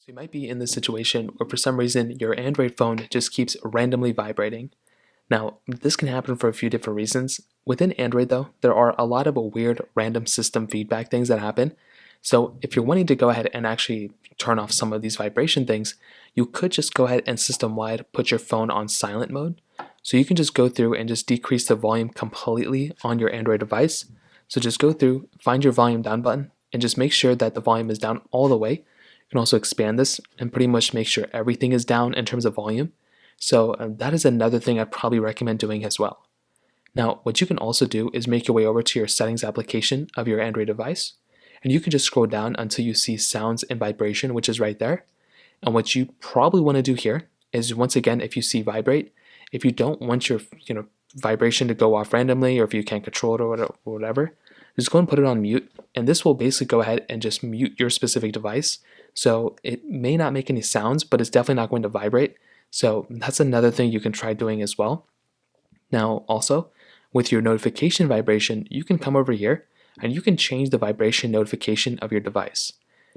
So you might be in this situation where for some reason your Android phone just keeps randomly vibrating. Now, this can happen for a few different reasons. Within Android though, there are a lot of weird random system feedback things that happen. So if you're wanting to go ahead and actually turn off some of these vibration things, you could just go ahead and system-wide put your phone on silent mode. So you can just go through and just decrease the volume completely on your Android device. So just go through, find your volume down button, and just make sure that the volume is down all the way. You can also expand this and pretty much make sure everything is down in terms of volume. So that is another thing I'd probably recommend doing as well. Now, what you can also do is make your way over to your settings application of your Android device, and you can just scroll down until you see sounds and vibration, which is right there. And what you probably want to do here is, once again, if you see vibrate, if you don't want your vibration to go off randomly, or if you can't control it or whatever, just go and put it on mute, and this will basically go ahead and just mute your specific device. So it may not make any sounds, but it's definitely not going to vibrate. So that's another thing you can try doing as well. Now also, with your notification vibration, you can come over here and you can change the vibration notification of your device.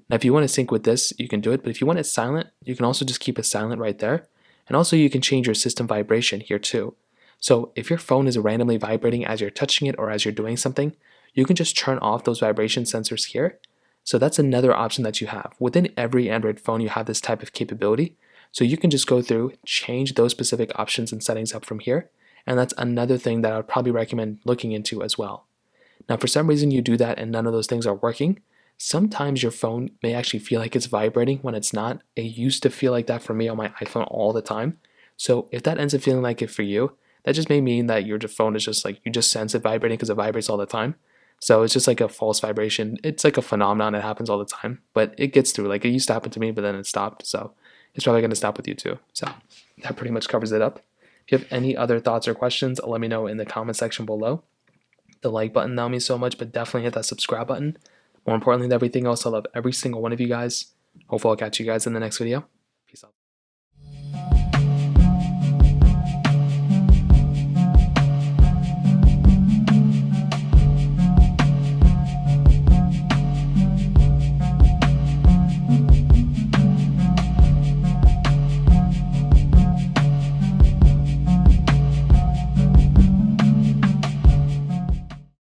Now if you want to sync with this, you can do it, but if you want it silent, you can also just keep it silent right there. And also you can change your system vibration here too. So if your phone is randomly vibrating as you're touching it or as you're doing something, you can just turn off those vibration sensors here. So that's another option that you have. Within every Android phone, you have this type of capability. So you can just go through, change those specific options and settings up from here. And that's another thing that I would probably recommend looking into as well. Now, for some reason you do that and none of those things are working, sometimes your phone may actually feel like it's vibrating when it's not. It used to feel like that for me on my iPhone all the time. So if that ends up feeling like it for you, that just may mean that your phone is just like, you just sense it vibrating because it vibrates all the time. So it's just like a false vibration. It's like a phenomenon that happens all the time, but it gets through. Like it used to happen to me, but then it stopped. So it's probably going to stop with you too. So that pretty much covers it up. If you have any other thoughts or questions, let me know in the comment section below. The like button now means so much, but definitely hit that subscribe button. More importantly than everything else, I love every single one of you guys. Hopefully I'll catch you guys in the next video.